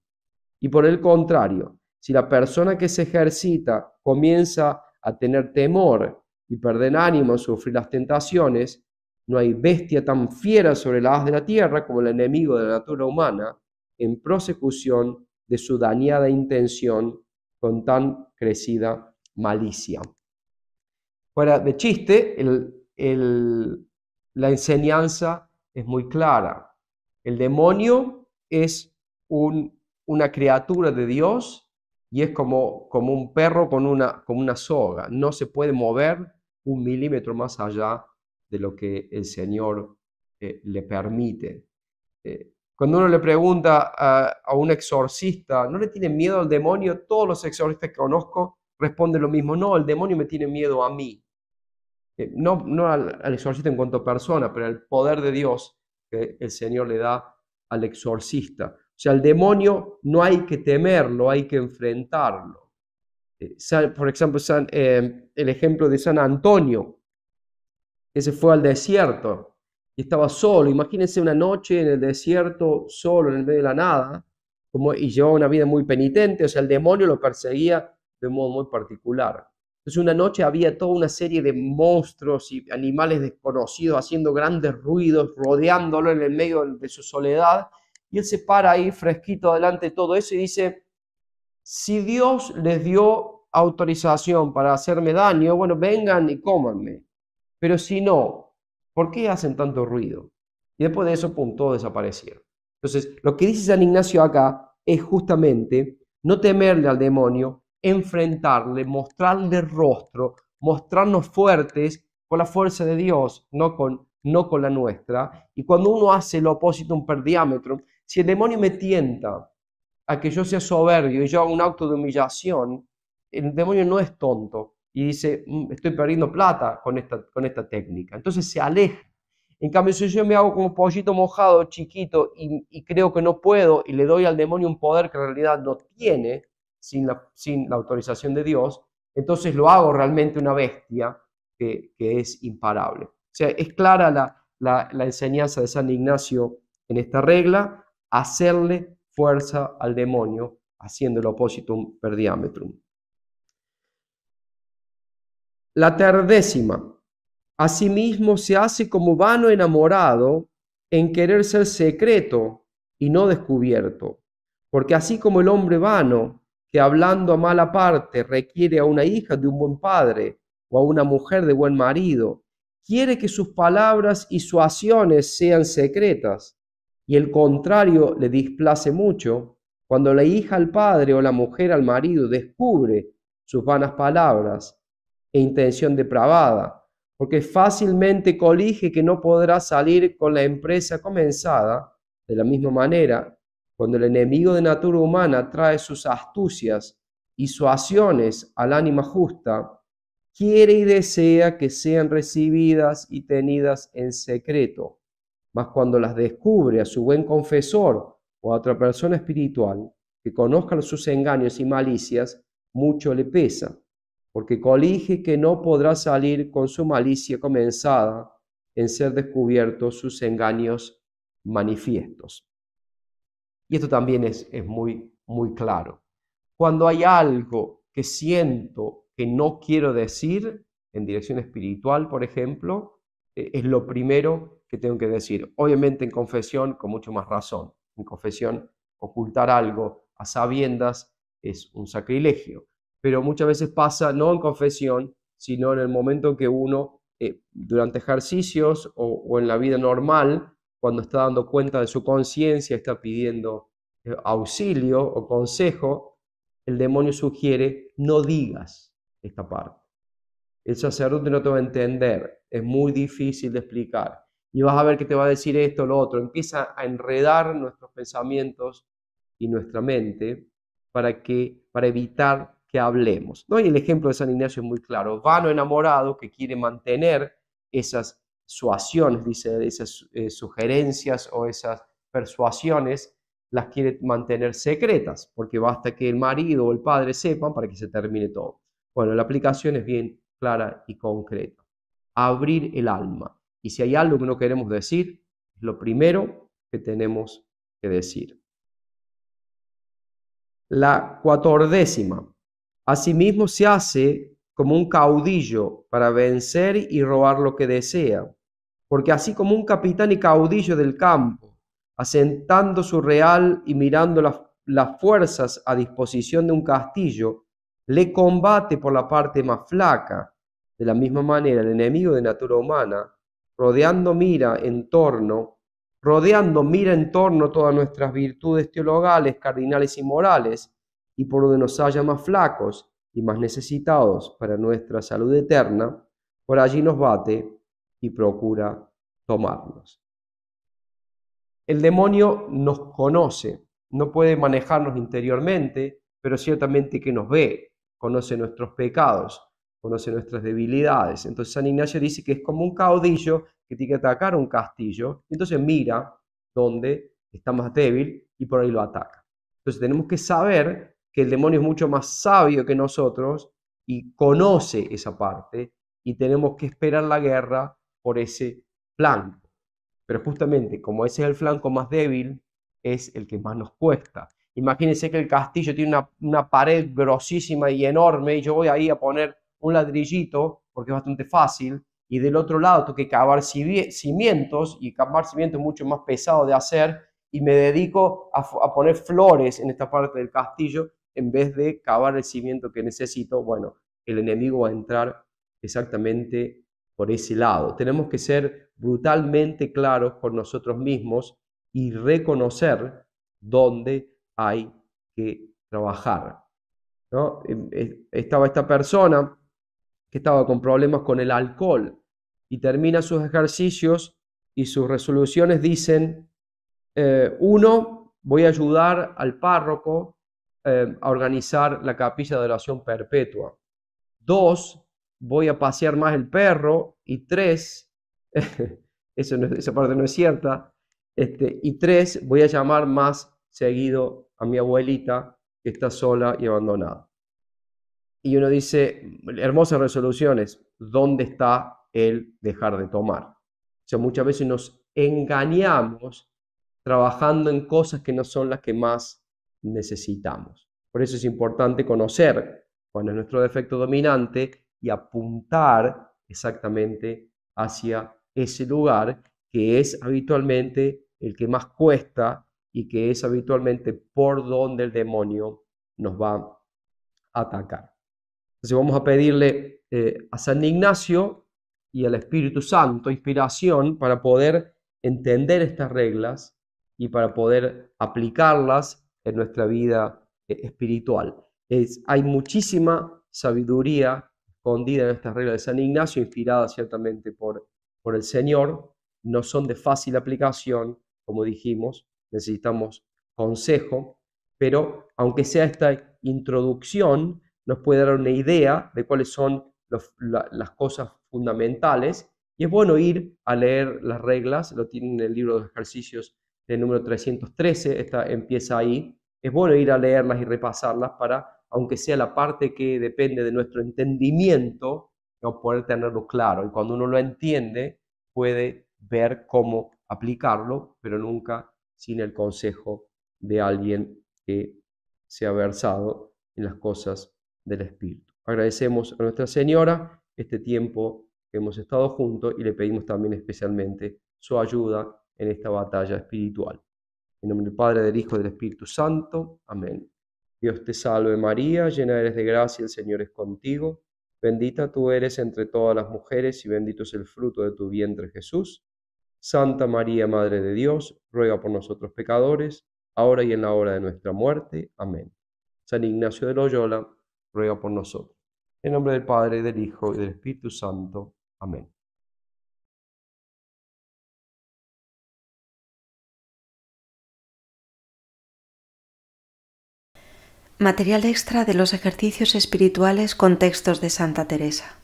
Y por el contrario, si la persona que se ejercita comienza a tener temor y perder ánimo a sufrir las tentaciones, no hay bestia tan fiera sobre la haz de la tierra como el enemigo de la natura humana, en prosecución de su dañada intención con tan crecida malicia. Fuera de chiste, la enseñanza es muy clara. El demonio es una criatura de Dios y es como un perro con una soga. No se puede mover un milímetro más allá de lo que el Señor le permite. Cuando uno le pregunta a un exorcista, ¿no le tiene miedo al demonio? Todos los exorcistas que conozco responden lo mismo. No, el demonio me tiene miedo a mí. No al exorcista en cuanto a persona, pero al poder de Dios que el Señor le da al exorcista. O sea, al demonio no hay que temerlo, hay que enfrentarlo. Por ejemplo, el ejemplo de San Antonio, que se fue al desierto y estaba solo. Imagínense una noche en el desierto, solo, en el medio de la nada, y llevaba una vida muy penitente. O sea, el demonio lo perseguía de un modo muy particular. Entonces una noche había toda una serie de monstruos y animales desconocidos haciendo grandes ruidos, rodeándolo en el medio de su soledad. Y él se para ahí fresquito delante de todo eso y dice, si Dios les dio autorización para hacerme daño, bueno, vengan y cómanme. Pero si no, ¿por qué hacen tanto ruido? Y después de eso, pum, todo desaparecieron. Entonces, lo que dice San Ignacio acá es justamente no temerle al demonio, enfrentarle, mostrarle rostro, mostrarnos fuertes con la fuerza de Dios, no con la nuestra. Y cuando uno hace lo opósito un per diametro, si el demonio me tienta a que yo sea soberbio y yo haga un acto de humillación, el demonio no es tonto y dice, estoy perdiendo plata con esta técnica. Entonces se aleja. En cambio, si yo me hago como pollito mojado, chiquito, y creo que no puedo, y le doy al demonio un poder que en realidad no tiene, sin la autorización de Dios, entonces lo hago realmente una bestia que es imparable. O sea, es clara la enseñanza de San Ignacio en esta regla, hacerle fuerza al demonio, haciendo el oppositum per diametrum. La 13ª. Asimismo se hace como vano enamorado en querer ser secreto y no descubierto, porque así como el hombre vano, que hablando a mala parte requiere a una hija de un buen padre o a una mujer de buen marido, quiere que sus palabras y sus acciones sean secretas, y el contrario le displace mucho, cuando la hija al padre o la mujer al marido descubre sus vanas palabras e intención depravada, porque fácilmente colige que no podrá salir con la empresa comenzada. De la misma manera, cuando el enemigo de natura humana trae sus astucias y sus acciones al ánima justa, quiere y desea que sean recibidas y tenidas en secreto, mas cuando las descubre a su buen confesor o a otra persona espiritual que conozca sus engaños y malicias, mucho le pesa, porque colige que no podrá salir con su malicia comenzada en ser descubiertos sus engaños manifiestos. Y esto también es muy, muy claro. Cuando hay algo que siento que no quiero decir en dirección espiritual, por ejemplo, es lo primero que tengo que decir. Obviamente en confesión con mucho más razón. En confesión ocultar algo a sabiendas es un sacrilegio. Pero muchas veces pasa no en confesión, sino en el momento en que uno, durante ejercicios o en la vida normal, cuando está dando cuenta de su conciencia, está pidiendo auxilio o consejo, el demonio sugiere, no digas esta parte. El sacerdote no te va a entender, es muy difícil de explicar. y vas a ver que te va a decir esto o lo otro. Empieza a enredar nuestros pensamientos y nuestra mente para evitar que hablemos, ¿no? Y el ejemplo de San Ignacio es muy claro. Vano enamorado que quiere mantener esas suasiones, dice, esas sugerencias o esas persuasiones, las quiere mantener secretas, porque basta que el marido o el padre sepan para que se termine todo. Bueno, la aplicación es bien clara y concreta. Abrir el alma. Y si hay algo que no queremos decir, es lo primero que tenemos que decir. La 14ª. Asimismo se hace como un caudillo para vencer y robar lo que desea, porque así como un capitán y caudillo del campo, asentando su real y mirando las fuerzas a disposición de un castillo, le combate por la parte más flaca. De la misma manera, el enemigo de natura humana, rodeando mira en torno todas nuestras virtudes teologales, cardinales y morales, y por donde nos haya más flacos y más necesitados para nuestra salud eterna, por allí nos bate y procura tomarnos. El demonio nos conoce, no puede manejarnos interiormente, pero ciertamente que nos ve, conoce nuestros pecados, conoce nuestras debilidades. Entonces San Ignacio dice que es como un caudillo que tiene que atacar un castillo, y entonces mira dónde está más débil y por ahí lo ataca. Entonces tenemos que saber que el demonio es mucho más sabio que nosotros y conoce esa parte, y tenemos que esperar la guerra por ese flanco. Pero justamente como ese es el flanco más débil, es el que más nos cuesta. Imagínense que el castillo tiene una pared grosísima y enorme, y yo voy ahí a poner un ladrillito, porque es bastante fácil, y del otro lado tengo que cavar cimientos, y cavar cimientos es mucho más pesado de hacer, y me dedico a poner flores en esta parte del castillo, en vez de cavar el cimiento que necesito. Bueno, el enemigo va a entrar exactamente por ese lado. Tenemos que ser brutalmente claros con nosotros mismos y reconocer dónde hay que trabajar, ¿no? Estaba esta persona que estaba con problemas con el alcohol y termina sus ejercicios y sus resoluciones dicen, uno, voy a ayudar al párroco a organizar la capilla de oración perpetua. Dos, voy a pasear más el perro. Y tres, esa parte no es cierta. Y tres, voy a llamar más seguido a mi abuelita que está sola y abandonada. Y uno dice, hermosas resoluciones, ¿dónde está el dejar de tomar? O sea, muchas veces nos engañamos trabajando en cosas que no son las que más necesitamos. Por eso es importante conocer cuál es nuestro defecto dominante y apuntar exactamente hacia ese lugar que es habitualmente el que más cuesta y que es habitualmente por donde el demonio nos va a atacar. Entonces vamos a pedirle a San Ignacio y al Espíritu Santo inspiración para poder entender estas reglas y para poder aplicarlas en nuestra vida espiritual. Hay muchísima sabiduría escondida en estas reglas de San Ignacio, inspiradas ciertamente por el Señor. No son de fácil aplicación, como dijimos, necesitamos consejo, pero aunque sea esta introducción, nos puede dar una idea de cuáles son las cosas fundamentales, y es bueno ir a leer las reglas, lo tienen en el libro de ejercicios del número 313, empieza ahí. Es bueno ir a leerlas y repasarlas para, aunque sea la parte que depende de nuestro entendimiento, no poder tenerlo claro, y cuando uno lo entiende puede ver cómo aplicarlo, pero nunca sin el consejo de alguien que se ha versado en las cosas del Espíritu. Agradecemos a Nuestra Señora este tiempo que hemos estado juntos y le pedimos también especialmente su ayuda en esta batalla espiritual. En nombre del Padre, del Hijo y del Espíritu Santo. Amén. Dios te salve María, llena eres de gracia, el Señor es contigo. Bendita tú eres entre todas las mujeres y bendito es el fruto de tu vientre Jesús. Santa María, Madre de Dios, ruega por nosotros pecadores, ahora y en la hora de nuestra muerte. Amén. San Ignacio de Loyola, ruega por nosotros. En nombre del Padre, del Hijo y del Espíritu Santo. Amén. Material extra de los ejercicios espirituales con textos de Santa Teresa.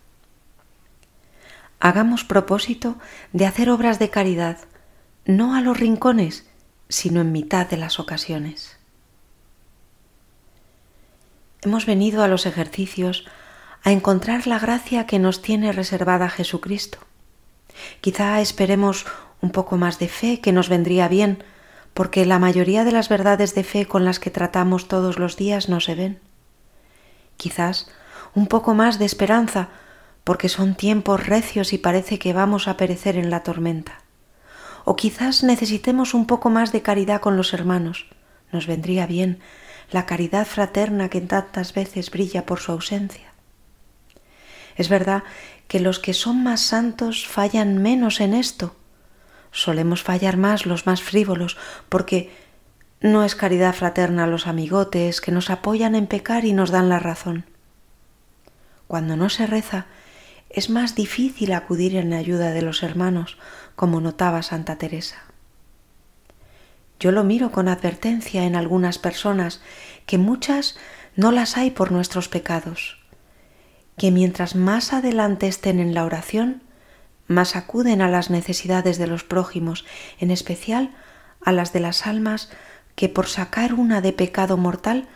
Hagamos propósito de hacer obras de caridad, no a los rincones, sino en mitad de las ocasiones. Hemos venido a los ejercicios a encontrar la gracia que nos tiene reservada Jesucristo. Quizá esperemos un poco más de fe, que nos vendría bien, porque la mayoría de las verdades de fe con las que tratamos todos los días no se ven. Quizás un poco más de esperanza, porque son tiempos recios y parece que vamos a perecer en la tormenta. O quizás necesitemos un poco más de caridad con los hermanos. Nos vendría bien la caridad fraterna que tantas veces brilla por su ausencia. Es verdad que los que son más santos fallan menos en esto. Solemos fallar más los más frívolos, porque no es caridad fraterna los amigotes que nos apoyan en pecar y nos dan la razón. Cuando no se reza, es más difícil acudir en ayuda de los hermanos, como notaba Santa Teresa. Yo lo miro con advertencia en algunas personas, que muchas no las hay por nuestros pecados, que mientras más adelante estén en la oración, más acuden a las necesidades de los prójimos, en especial a las de las almas que por sacar una de pecado mortal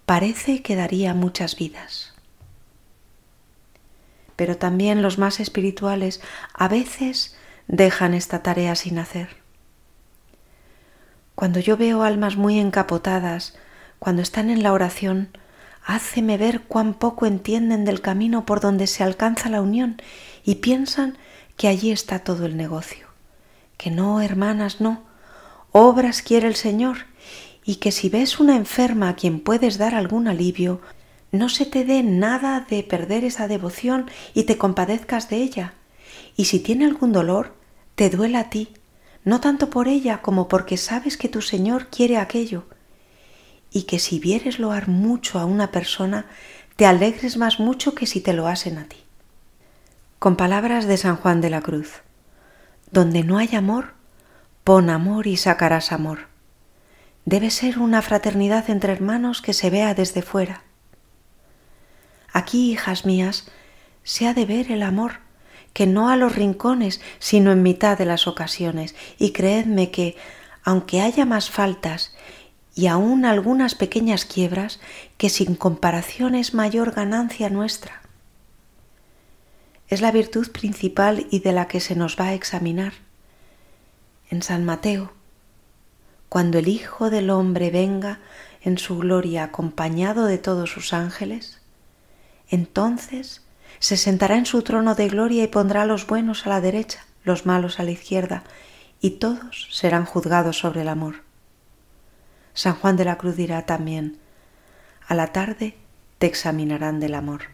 parece que daría muchas vidas. Pero también los más espirituales a veces dejan esta tarea sin hacer. Cuando yo veo almas muy encapotadas, cuando están en la oración, háceme ver cuán poco entienden del camino por donde se alcanza la unión y piensan que allí está todo el negocio. Que no, hermanas, no. Obras quiere el Señor, y que si ves una enferma a quien puedes dar algún alivio, no se te dé nada de perder esa devoción y te compadezcas de ella. Y si tiene algún dolor, te duela a ti, no tanto por ella como porque sabes que tu Señor quiere aquello. Y que si vieres loar mucho a una persona, te alegres más mucho que si te lo hacen a ti. Con palabras de San Juan de la Cruz: donde no hay amor, pon amor y sacarás amor. Debe ser una fraternidad entre hermanos que se vea desde fuera. Aquí, hijas mías, se ha de ver el amor, que no a los rincones, sino en mitad de las ocasiones, y creedme que, aunque haya más faltas y aún algunas pequeñas quiebras, que sin comparación es mayor ganancia nuestra. Es la virtud principal y de la que se nos va a examinar. En San Mateo: cuando el Hijo del Hombre venga en su gloria acompañado de todos sus ángeles, entonces se sentará en su trono de gloria y pondrá a los buenos a la derecha, los malos a la izquierda, y todos serán juzgados sobre el amor. San Juan de la Cruz dirá también: a la tarde te examinarán del amor.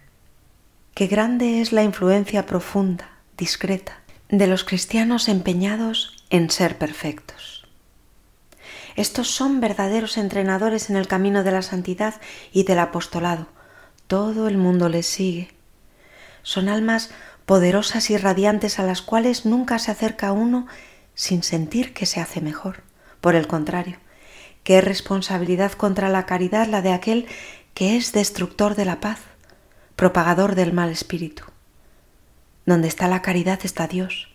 Qué grande es la influencia profunda, discreta, de los cristianos empeñados en ser perfectos. Estos son verdaderos entrenadores en el camino de la santidad y del apostolado. Todo el mundo les sigue. Son almas poderosas y radiantes a las cuales nunca se acerca uno sin sentir que se hace mejor. Por el contrario, qué responsabilidad contra la caridad la de aquel que es destructor de la paz, propagador del mal espíritu. Donde está la caridad está Dios.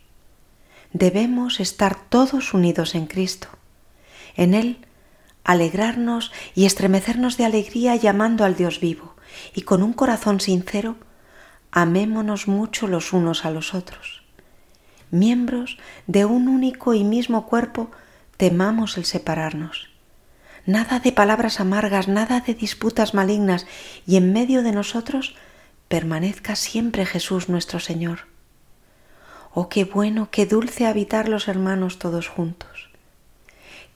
Debemos estar todos unidos en Cristo. En Él alegrarnos y estremecernos de alegría llamando al Dios vivo, y con un corazón sincero amémonos mucho los unos a los otros. Miembros de un único y mismo cuerpo, temamos el separarnos. Nada de palabras amargas, nada de disputas malignas, y en medio de nosotros permanezca siempre Jesús nuestro Señor. Oh, qué bueno, qué dulce habitar los hermanos todos juntos.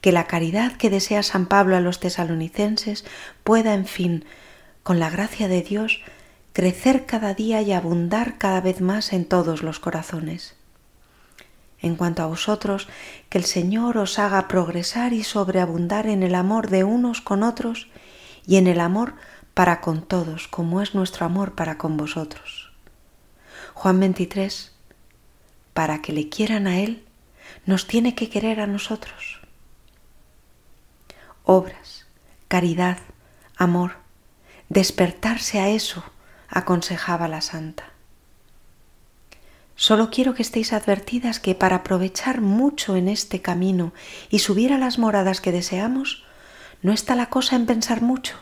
Que la caridad que desea San Pablo a los tesalonicenses pueda, en fin, con la gracia de Dios, crecer cada día y abundar cada vez más en todos los corazones. En cuanto a vosotros, que el Señor os haga progresar y sobreabundar en el amor de unos con otros y en el amor para con todos, como es nuestro amor para con vosotros. Juan 23: para que le quieran a Él, nos tiene que querer a nosotros. Obras, caridad, amor, despertarse a eso, aconsejaba la santa. Solo quiero que estéis advertidas que para aprovechar mucho en este camino y subir a las moradas que deseamos, no está la cosa en pensar mucho,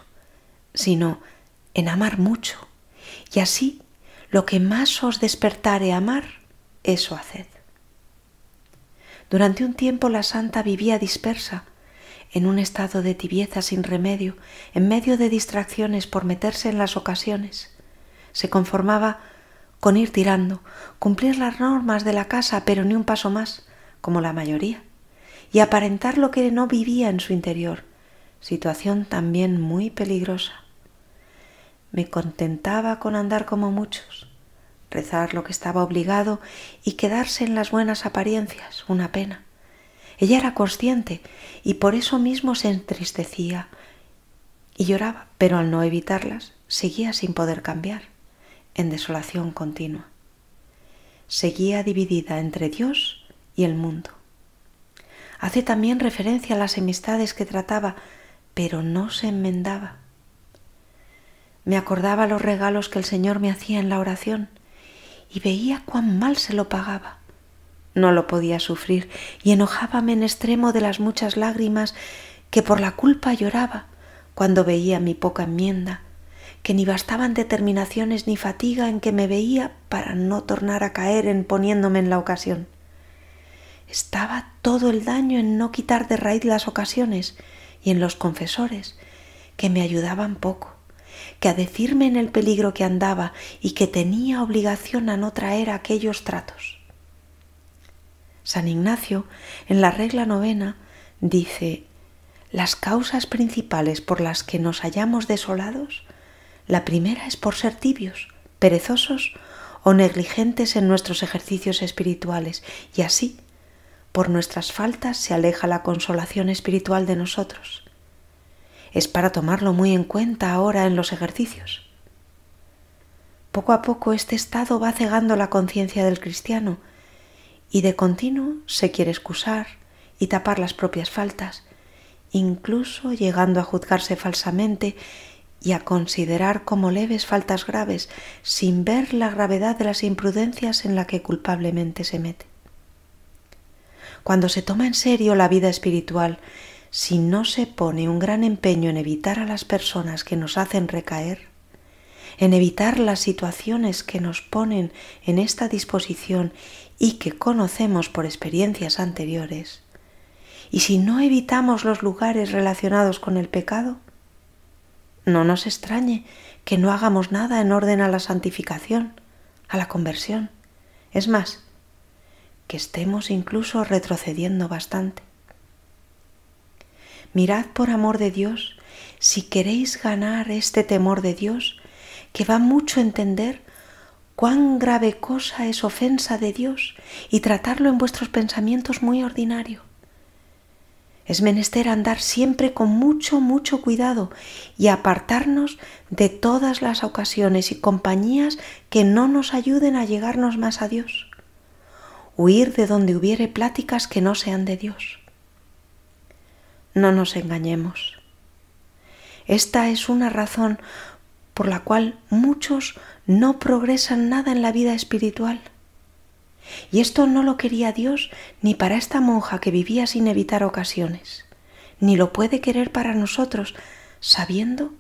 sino en amar mucho, y así lo que más os despertare a amar, eso haced. Durante un tiempo la santa vivía dispersa, en un estado de tibieza sin remedio, en medio de distracciones por meterse en las ocasiones. Se conformaba con ir tirando, cumplir las normas de la casa, pero ni un paso más, como la mayoría, y aparentar lo que no vivía en su interior, situación también muy peligrosa. Me contentaba con andar como muchos, rezar lo que estaba obligado y quedarse en las buenas apariencias, una pena. Ella era consciente y por eso mismo se entristecía y lloraba, pero al no evitarlas, seguía sin poder cambiar, en desolación continua. Seguía dividida entre Dios y el mundo. Hace también referencia a las amistades que trataba, pero no se enmendaba. Me acordaba los regalos que el Señor me hacía en la oración y veía cuán mal se lo pagaba. No lo podía sufrir y enojábame en extremo de las muchas lágrimas que por la culpa lloraba cuando veía mi poca enmienda, que ni bastaban determinaciones ni fatiga en que me veía para no tornar a caer en poniéndome en la ocasión. Estaba todo el daño en no quitar de raíz las ocasiones y en los confesores, que me ayudaban poco, que a decirme en el peligro que andaba y que tenía obligación a no traer aquellos tratos. San Ignacio, en la regla 9, dice: las causas principales por las que nos hallamos desolados, la primera es por ser tibios, perezosos o negligentes en nuestros ejercicios espirituales, y así, por nuestras faltas se aleja la consolación espiritual de nosotros. Es para tomarlo muy en cuenta ahora en los ejercicios. Poco a poco este estado va cegando la conciencia del cristiano y de continuo se quiere excusar y tapar las propias faltas, incluso llegando a juzgarse falsamente y a considerar como leves faltas graves sin ver la gravedad de las imprudencias en la que culpablemente se mete. Cuando se toma en serio la vida espiritual, si no se pone un gran empeño en evitar a las personas que nos hacen recaer, en evitar las situaciones que nos ponen en esta disposición y que conocemos por experiencias anteriores, y si no evitamos los lugares relacionados con el pecado, no nos extrañe que no hagamos nada en orden a la santificación, a la conversión. Es más, que estemos incluso retrocediendo bastante. Mirad por amor de Dios, si queréis ganar este temor de Dios, que va mucho a entender cuán grave cosa es ofensa de Dios y tratarlo en vuestros pensamientos muy ordinario. Es menester andar siempre con mucho cuidado y apartarnos de todas las ocasiones y compañías que no nos ayuden a llegarnos más a Dios. Huir de donde hubiere pláticas que no sean de Dios. No nos engañemos. Esta es una razón por la cual muchos no progresan nada en la vida espiritual. Y esto no lo quería Dios ni para esta monja que vivía sin evitar ocasiones, ni lo puede querer para nosotros, sabiendo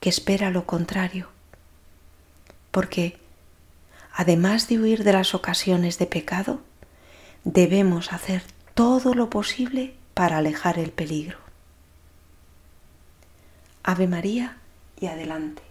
que espera lo contrario. Porque, además de huir de las ocasiones de pecado, debemos hacer todo lo posible para alejar el peligro. Ave María y adelante.